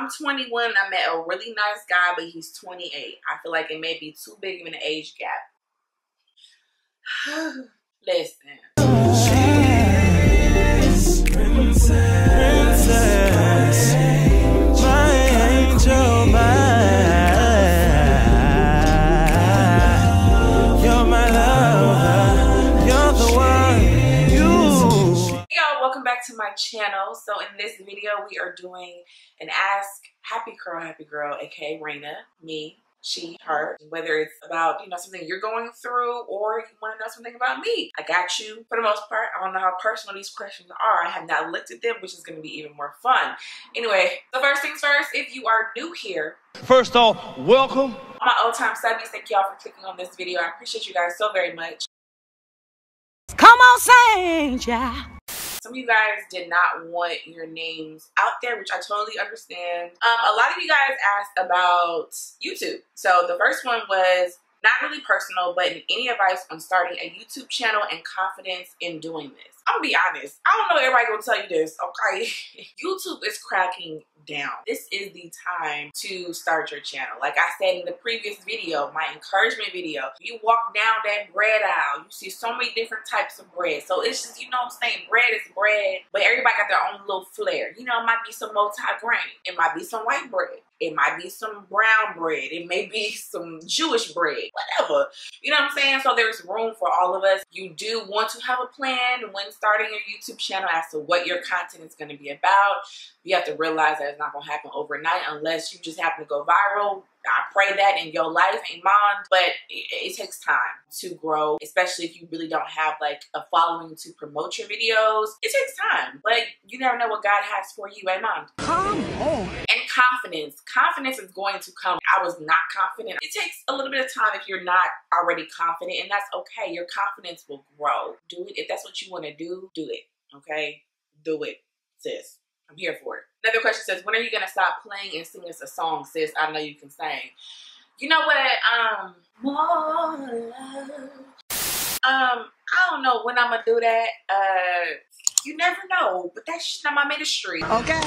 I'm 21. I met a really nice guy, but he's 28. I feel like it may be too big of an age gap. Listen. Princess, my angel, you're my lover, you're the one, Hey y'all, welcome back to my channel. So in this video, we are doing an Ask Happy Curl Happy Girl, aka Raina, me, she, her, whether it's about, something you're going through or you want to know something about me. I got you. For the most part, I don't know how personal these questions are. I have not looked at them, which is going to be even more fun. Anyway, so first things first, if you are new here, first off, welcome. My old time subbies, thank y'all for clicking on this video. I appreciate you guys so very much. Come on, sing, child. Some of you guys did not want your names out there, which I totally understand. A lot of you guys asked about YouTube. So the first one was not really personal, but any advice on starting a YouTube channel and confidence in doing this. I'm gonna be honest. I don't know everybody gonna tell you this, okay? YouTube is cracking down. This is the time to start your channel. Like I said in the previous video, my encouragement video, you walk down that bread aisle, you see so many different types of bread. So it's just, what I'm saying, bread is bread, but everybody got their own little flair. It might be some multi-grain. It might be some white bread. It might be some brown bread. It may be some Jewish bread, whatever. You know what I'm saying? So there's room for all of us. You do want to have a plan when starting your YouTube channel as to what your content is going to be about. You have to realize that it's not going to happen overnight unless you just happen to go viral. I pray that in your life, amen. But it takes time to grow, especially if you really don't have like a following to promote your videos. It takes time, but you never know what God has for you, amen. Come on. And confidence. Confidence is going to come. I was not confident. It takes a little bit of time if you're not already confident, and that's okay. Your confidence will grow. Do it. If that's what you want to do it, okay? Do it, sis. I'm here for it. Another question says, when are you going to stop playing and sing us a song, sis? I know you can sing. You know what? More love. I don't know when I'm going to do that. You never know, but that's just not my ministry. Okay.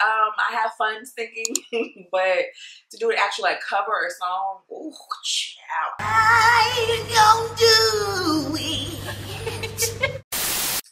I have fun singing, but to do an actual like cover or song, ooh, child. I don't do it.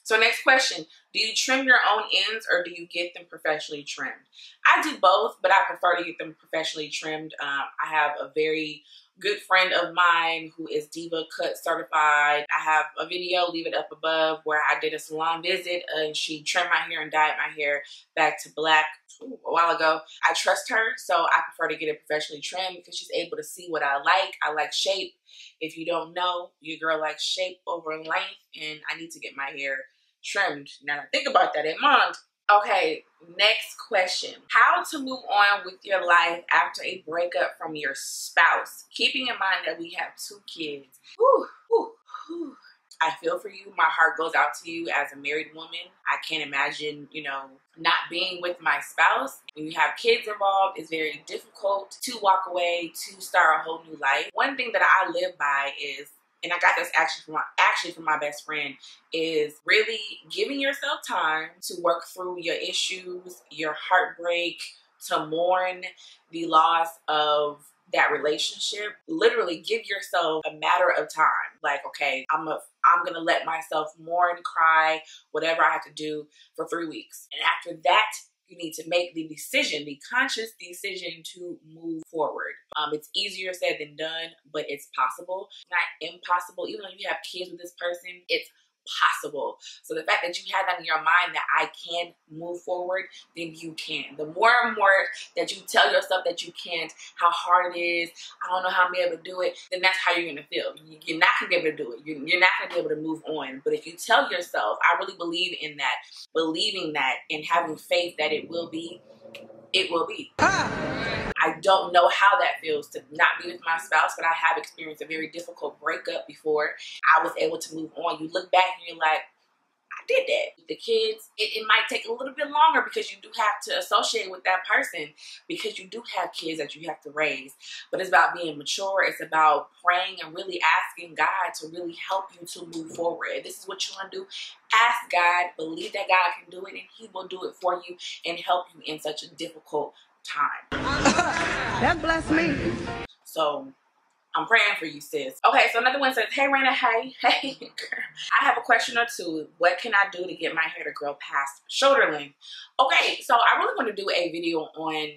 So next question, do you trim your own ends or do you get them professionally trimmed? I do both, but I prefer to get them professionally trimmed. I have a very good friend of mine who is Diva Cut certified. I have a video, leave it up above, where I did a salon visit and she trimmed my hair and dyed my hair back to black a while ago. I trust her, so I prefer to get it professionally trimmed because she's able to see what I like. I like shape. If you don't know, your girl likes shape over length, and I need to get my hair trimmed. Now that I think about that in mind. Okay, next question. How to move on with your life after a breakup from your spouse? Keeping in mind that we have 2 kids. Whew, whew, whew. I feel for you. My heart goes out to you as a married woman. I can't imagine, not being with my spouse. When you have kids involved, it's very difficult to walk away, to start a whole new life. One thing that I live by is, and I got this actually from my best friend, is really giving yourself time to work through your issues, your heartbreak, to mourn the loss of that relationship. Literally give yourself a matter of time. Like, okay, I'm gonna let myself mourn, cry, whatever I have to do for 3 weeks. And after that, you need to make the decision, the conscious decision to move forward. It's easier said than done, but it's possible. It's not impossible. Even though you have kids with this person, it's possible. So the fact that you have that in your mind that I can move forward, then you can. The more and more that you tell yourself that you can't, how hard it is, I don't know how I'm able to do it, then that's how you're going to feel. You're not going to be able to do it. You're not going to be able to move on. But if you tell yourself, I really believe in that, believing that and having faith that it will be, it will be. I don't know how that feels to not be with my spouse, but I have experienced a very difficult breakup before. I was able to move on. You look back and you're like, I did that. The kids, it might take a little bit longer because you do have to associate with that person because you do have kids that you have to raise. But it's about being mature. It's about praying and really asking God to really help you to move forward. If this is what you want to do, ask God, believe that God can do it, and He will do it for you and help you in such a difficult time. That blessed me. So I'm praying for you, sis. Okay, so another one says, hey, Raina, hey, girl. I have a question or two. What can I do to get my hair to grow past shoulder length? Okay, so I really want to do a video on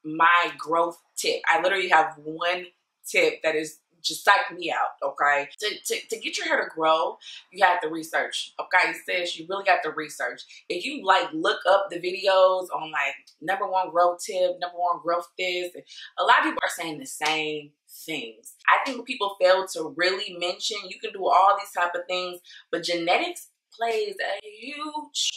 my growth tip. I literally have one tip that is just psych me out, okay? To get your hair to grow, you have to research, okay, sis? You really got to research. If you, like, look up the videos on, like, #1 growth tip, #1 growth this, a lot of people are saying the same things. I think what people fail to really mention, you can do all these type of things, but genetics plays a huge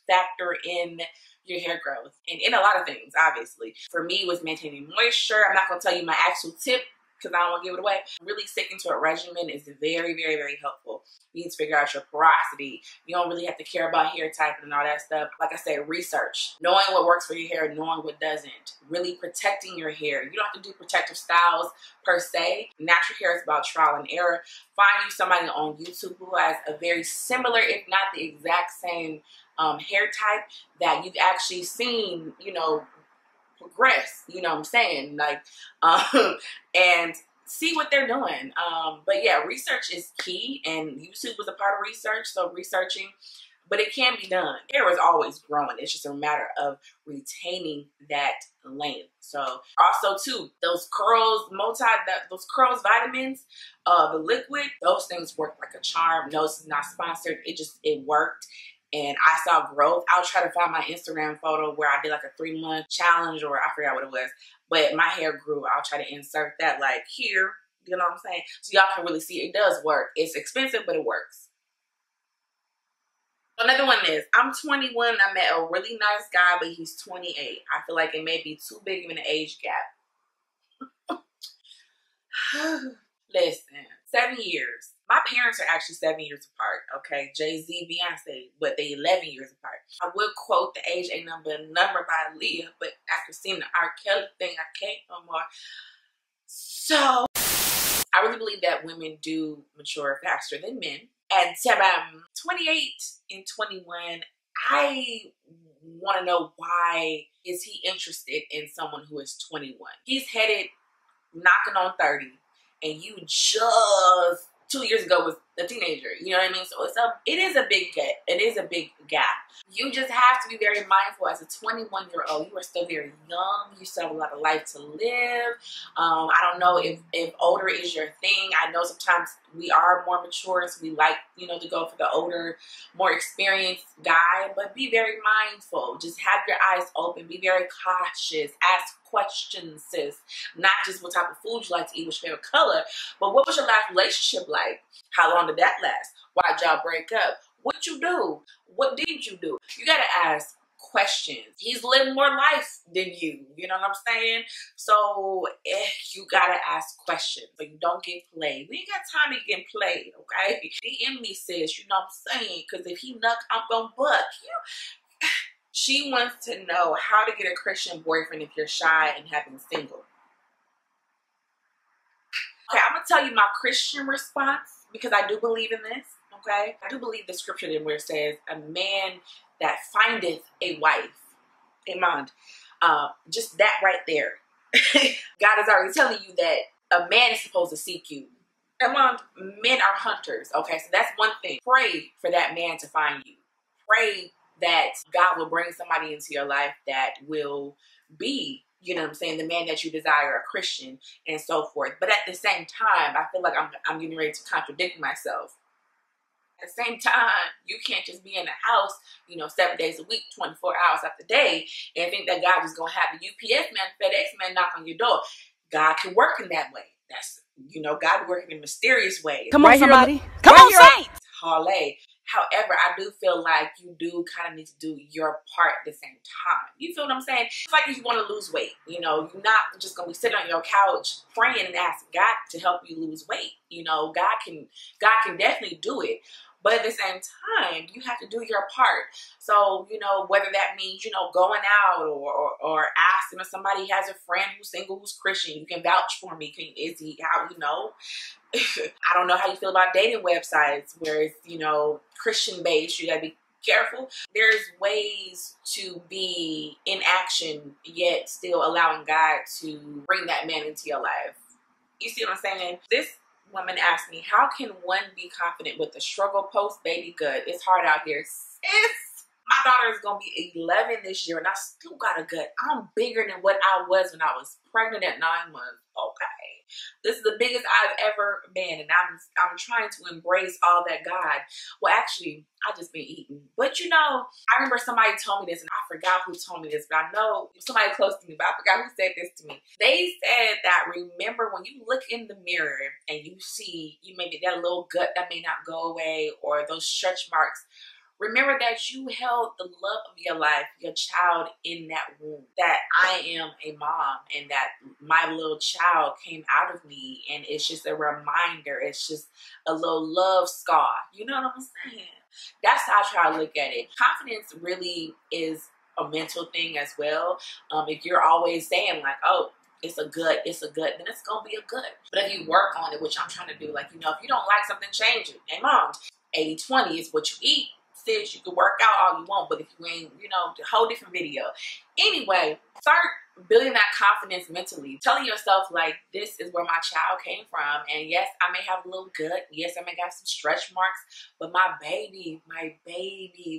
factor in your hair growth and in a lot of things. Obviously, for me, it was maintaining moisture. I'm not gonna tell you my actual tip because I don't want to give it away. Really sticking to a regimen is very, very, very helpful. You need to figure out your porosity. You don't really have to care about hair type and all that stuff. Like I said, research, knowing what works for your hair, knowing what doesn't, really protecting your hair. You don't have to do protective styles per se. Natural hair is about trial and error. Find you somebody on YouTube who has a very similar, if not the exact same hair type that you've actually seen, you know, progress, you know what I'm saying? Like, and see what they're doing. But yeah, research is key, and YouTube was a part of research, so researching, but it can be done. Hair is always growing. It's just a matter of retaining that length. So also too, those curls, those curls vitamins, the liquid, those things work like a charm. No, this is not sponsored. It worked. And I saw growth. I'll try to find my Instagram photo where I did like a 3-month challenge, or I forgot what it was. But my hair grew. I'll try to insert that like here. You know what I'm saying? So y'all can really see it does work. It's expensive, but it works. Another one is, I'm 21. I met a really nice guy, but he's 28. I feel like it may be too big of an age gap. Listen, 7 years. My parents are actually 7 years apart, okay? Jay-Z, Beyonce, but they 11 years apart. I will quote The Age Ain't Number by Aaliyah, but after seeing the R. Kelly thing, I can't no more. So, I really believe that women do mature faster than men. And 28 and 21, I want to know, why is he interested in someone who is 21? He's headed, knocking on 30, and you just 2 years ago was a teenager, you know what I mean? So it is a big gap. It is a big gap. You just have to be very mindful. As a 21-year-old, you are still very young. You still have a lot of life to live. I don't know if older is your thing. I know sometimes we are more mature, so we like, you know, to go for the older, more experienced guy. But be very mindful. Just have your eyes open. Be very cautious. Ask questions, sis. Not just what type of food you like to eat, which favorite color, but what was your last relationship like? How long did that last? Why'd y'all break up? What you do? What did you do? You gotta ask questions. He's lived more life than you. You know what I'm saying? So you gotta ask questions. But you don't get played. We ain't got time to get played, okay? DM me, sis. You know what I'm saying? Because if he nuck, I'm gonna buck you. She wants to know how to get a Christian boyfriend if you're shy and have been single. Okay, I'm gonna tell you my Christian response, because I do believe in this, okay? I do believe the scripture where it says, a man that findeth a wife, amen. Just that right there. God is already telling you that a man is supposed to seek you. Amen. Men are hunters, okay? So that's one thing. Pray for that man to find you. Pray that God will bring somebody into your life that will be, you know what I'm saying, the man that you desire, a Christian, and so forth. But at the same time, I feel like I'm getting ready to contradict myself. At the same time, you can't just be in the house, you know, 7 days a week, 24 hours out the day, and think that God is going to have the UPS man, FedEx man knock on your door. God can work in that way. That's, you know, God working in mysterious ways. Come on, somebody. Come on, saints. Hallelujah. However, I do feel like you do kind of need to do your part at the same time. You feel what I'm saying? It's like if you want to lose weight, you know, you're not just going to be sitting on your couch praying and asking God to help you lose weight. You know, God can definitely do it. But at the same time, you have to do your part. So, you know, whether that means, you know, going out or asking if somebody has a friend who's single, who's Christian, you can vouch for me. Is he how, you know? I don't know how you feel about dating websites where it's, you know, Christian based. You gotta be careful. There's ways to be in action yet still allowing God to bring that man into your life. You see what I'm saying? This woman asked me, how can one be confident with the struggle post baby good? It's hard out here, sis. My daughter is gonna be 11 this year and I still got a gut. I'm bigger than what I was when I was pregnant at 9 months. Okay. This is the biggest I've ever been, and I'm trying to embrace all that God. Well, actually, I just been eating. But you know, I remember somebody told me this, and I forgot who told me this, but I know somebody close to me, but I forgot who said this to me. They said that remember when you look in the mirror and you see you maybe that little gut that may not go away or those stretch marks. Remember that you held the love of your life, your child, in that womb. That I am a mom and that my little child came out of me, and it's just a reminder. It's just a little love scar. You know what I'm saying? That's how I try to look at it. Confidence really is a mental thing as well. If you're always saying like, oh, it's a good, then it's going to be a good. But if you work on it, which I'm trying to do, like, you know, if you don't like something, change it. Hey, mom, 80-20 is what you eat. You can work out all you want, but if you ain't, you know, a whole different video. Anyway, start building that confidence mentally, telling yourself like, this is where my child came from, and yes, I may have a little gut, yes, I may have some stretch marks, but my baby,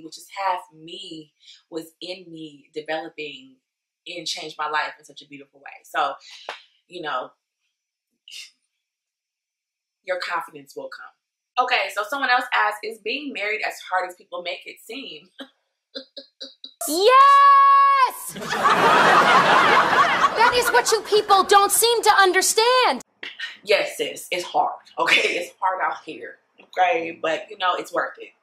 which is half me, was in me, developing and changed my life in such a beautiful way. So, you know, your confidence will come. Okay, so someone else asked, is being married as hard as people make it seem? Yes! That is what you people don't seem to understand. Yes, sis, it's hard, okay? It's hard out here, okay? But, you know, it's worth it.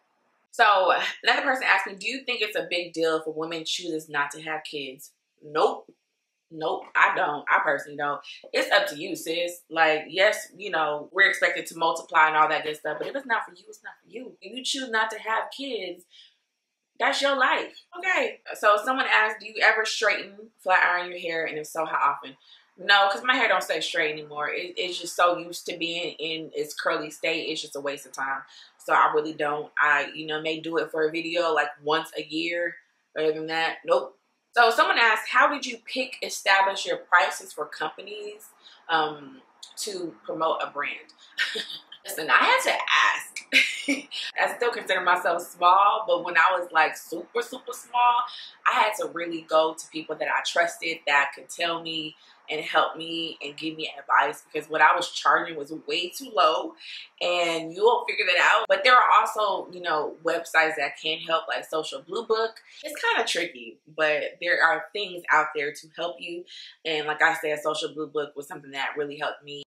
So, another person asked me, do you think it's a big deal if a woman chooses not to have kids? Nope. Nope, I don't. I personally don't. It's up to you, sis. Like, yes, you know, we're expected to multiply and all that good stuff, but if it's not for you, it's not for you. If you choose not to have kids, that's your life. Okay. So someone asked, do you ever straighten, flat iron your hair? And if so, how often? No, because my hair don't stay straight anymore. It's just so used to being in its curly state. It's just a waste of time. So I really don't. I, you know, may do it for a video like once a year. Other than that, nope. So someone asked, how did you establish your prices for companies to promote a brand? Listen, I had to ask. I still consider myself small, but when I was like super, super small, I had to really go to people that I trusted that could tell me and help me and give me advice, because what I was charging was way too low, and you'll figure that out. But there are also, you know, websites that can help, like Social Blue Book. It's kind of tricky, but there are things out there to help you. And like I said, Social Blue Book was something that really helped me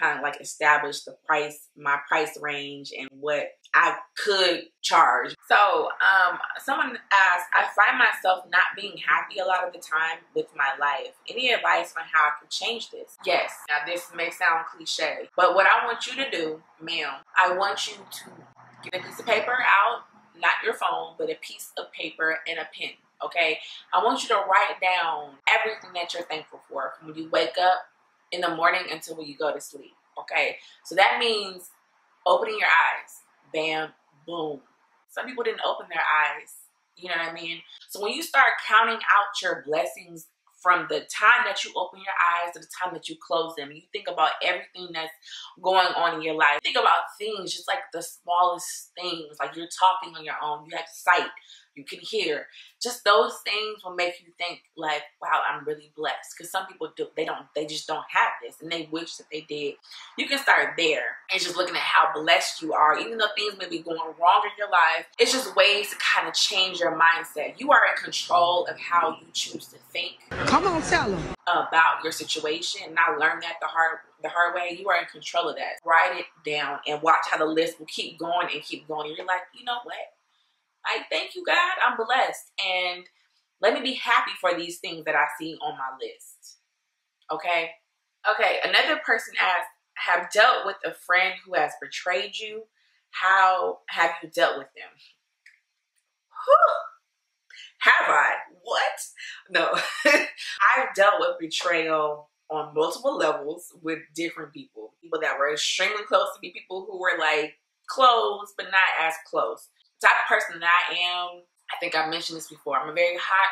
kind of like establish the price, my price range, and what I could charge. So someone asked, I find myself not being happy a lot of the time with my life. Any advice on how I can change this? Yes. Now this may sound cliche, but what I want you to do, ma'am, I want you to get a piece of paper out, not your phone, but a piece of paper and a pen, okay? I want you to write down everything that you're thankful for from when you wake up in the morning until when you go to sleep, okay? So that means opening your eyes. Bam, boom. Some people didn't open their eyes, you know what I mean? So when you start counting out your blessings from the time that you open your eyes to the time that you close them, you think about everything that's going on in your life. Think about things, just like the smallest things, like you're talking on your own, you have sight, you can hear. Just those things will make you think like, wow, I'm really blessed. Because some people they just don't have this, and they wish that they did. You can start there and just looking at how blessed you are. Even though things may be going wrong in your life, it's just ways to kind of change your mindset. You are in control of how you choose to think. Come on, tell them. About your situation. And I learned that the hard way. You are in control of that. Write it down and watch how the list will keep going and keep going. And you're like, you know what? I thank you, God. I'm blessed. And let me be happy for these things that I see on my list. Okay? Okay, another person asked, have dealt with a friend who has betrayed you. How have you dealt with them? Whew. Have I? What? No. I've dealt with betrayal on multiple levels with different people. People that were extremely close to me, people who were like close, but not as close. The type of person that I am, I think I mentioned this before, I'm a very hot,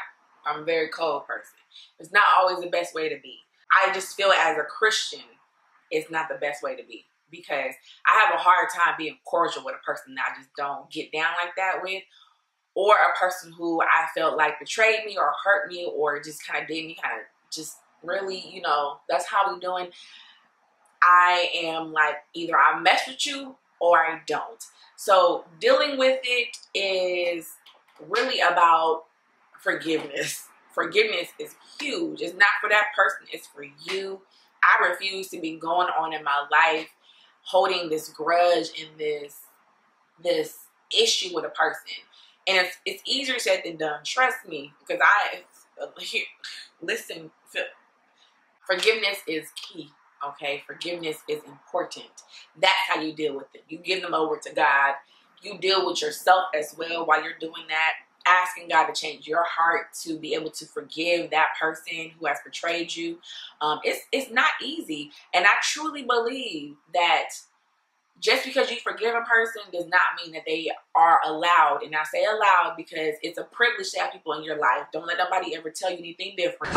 I'm a very cold person. It's not always the best way to be. I just feel as a Christian, it's not the best way to be. Because I have a hard time being cordial with a person that I just don't get down like that with. Or a person who I felt like betrayed me or hurt me or just kind of did me kind of just really, you know, that's how we doing. I am like, either I mess with you or I don't. So dealing with it is really about forgiveness. Forgiveness is huge. It's not for that person, it's for you. I refuse to be going on in my life holding this grudge and this issue with a person. And it's easier said than done. Trust me, because listen, forgiveness is key. Okay, forgiveness is important. That's how you deal with it. You give them over to God. You deal with yourself as well while you're doing that. Asking God to change your heart to be able to forgive that person who has betrayed you. It's not easy. And I truly believe that just because you forgive a person does not mean that they are allowed. And I say allowed because it's a privilege to have people in your life. Don't let nobody ever tell you anything different.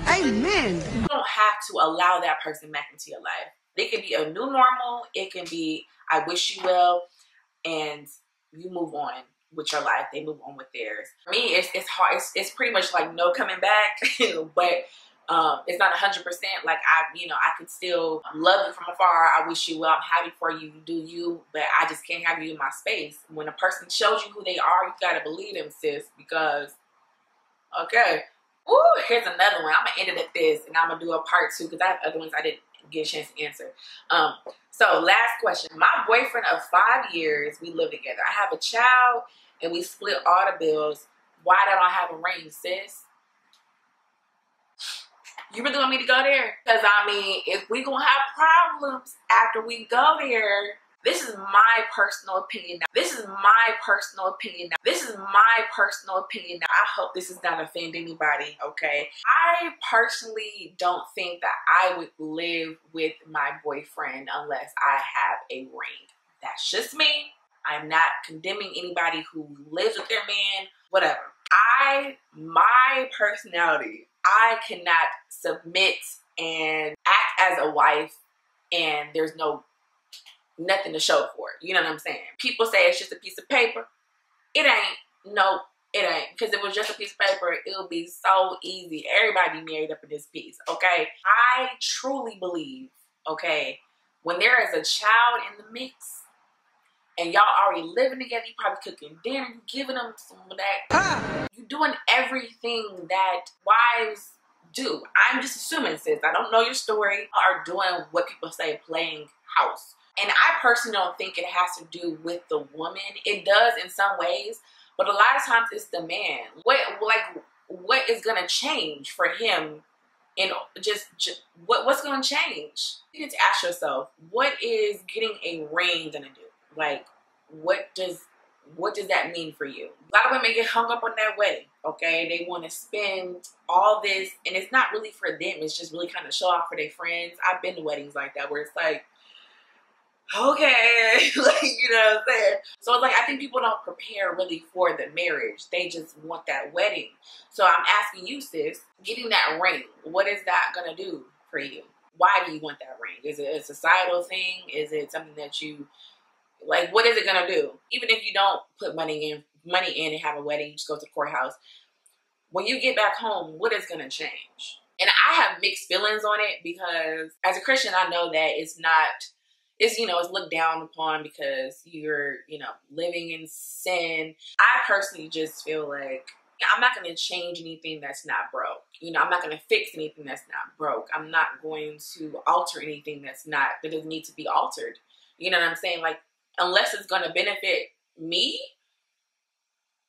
Amen. You don't have to allow that person back into your life. It can be a new normal. It can be, I wish you well, and you move on with your life. They move on with theirs. For me, it's hard. It's pretty much like no coming back, but it's not 100%. Like I could still love you from afar. I wish you well. I'm happy for you. You do you, but I just can't have you in my space. When a person shows you who they are, you gotta believe them, sis. Because okay, ooh, here's another one. I'm gonna end it at this, and I'm gonna do a part 2 because I have other ones I didn't get a chance to answer. So last question. My boyfriend of 5 years, we live together. I have a child, and we split all the bills. Why don't I have a ring, sis? You really want me to go there? Because, I mean, if we gonna have problems after we go there, this is my personal opinion. This is my personal opinion. This is my personal opinion. I hope this does not offend anybody, okay? I personally don't think that I would live with my boyfriend unless I have a ring. That's just me. I'm not condemning anybody who lives with their man, whatever. My personality, I cannot submit and act as a wife and there's nothing to show for it. You know what I'm saying? People say it's just a piece of paper. It ain't. No, it ain't. Because if it was just a piece of paper, it would be so easy. Everybody married up in this piece, okay? I truly believe, okay, when there is a child in the mix, and y'all already living together, you probably cooking dinner, you giving them some of that. You doing everything that wives do. I'm just assuming, sis. I don't know your story. Are doing what people say, playing house. And I personally don't think it has to do with the woman. It does in some ways, but a lot of times it's the man. What is gonna change for him? And what's gonna change? You need to ask yourself, what is getting a ring gonna do? Like, what does that mean for you? A lot of women get hung up on that wedding, okay? They want to spend all this, and it's not really for them. It's just really kind of show off for their friends. I've been to weddings like that where it's like, okay, like, you know what I'm saying? So it's like, I think people don't prepare really for the marriage. They just want that wedding. So I'm asking you, sis, getting that ring, what is that gonna do for you? Why do you want that ring? Is it a societal thing? Is it something that you... Like, what is it gonna do? Even if you don't put money in and have a wedding, you just go to the courthouse. When you get back home, what is gonna change? And I have mixed feelings on it because as a Christian, I know that it's looked down upon because you're, living in sin. I personally just feel like I'm not gonna change anything that's not broke. I'm not gonna fix anything that's not broke. I'm not going to alter anything that doesn't need to be altered. You know what I'm saying? Like, unless it's going to benefit me,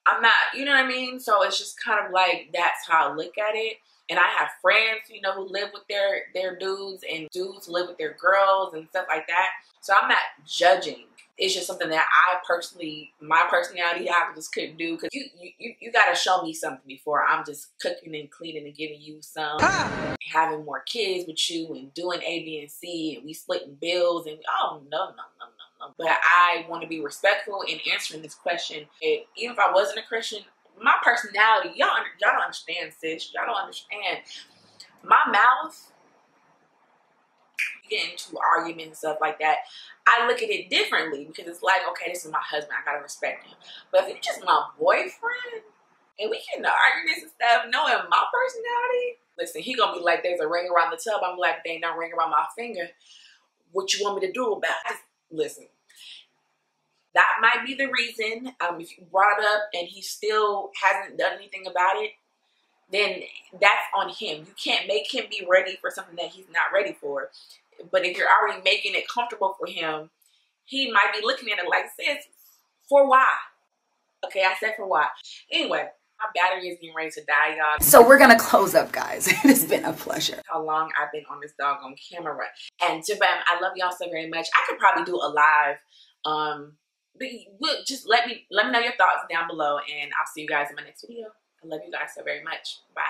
I'm not, you know what I mean? So it's just kind of like, that's how I look at it. And I have friends, who live with their dudes, and dudes live with their girls and stuff like that. So I'm not judging. it's just something that I personally, my personality, I just couldn't do. Because you got to show me something before I'm just cooking and cleaning and giving you some, having more kids with you and doing A, B, and C, and we splitting bills, and oh, no. But I want to be respectful in answering this question. And even if I wasn't a Christian, my personality, y'all don't understand, sis. Y'all don't understand. My mouth, get into arguments and stuff like that, I look at it differently because it's like, okay, this is my husband, I gotta respect him. But if you're just my boyfriend and we get into arguments and stuff, knowing my personality, listen, he gonna be like, there's a ring around the tub. I'm like, there ain't no ring around my finger. What you want me to do about it? Listen, that might be the reason. If you brought it up and he still hasn't done anything about it, then that's on him. You can't make him be ready for something that he's not ready for. But if you're already making it comfortable for him, he might be looking at it like, sis, for why? Okay, I said for why. Anyway, my battery is getting ready to die, y'all. So we're gonna close up, guys. It has been a pleasure. How long I've been on this doggone camera. And Jabam, I love y'all so very much. I could probably do a live. But just let me know your thoughts down below, and I'll see you guys in my next video. I love you guys so very much. Bye.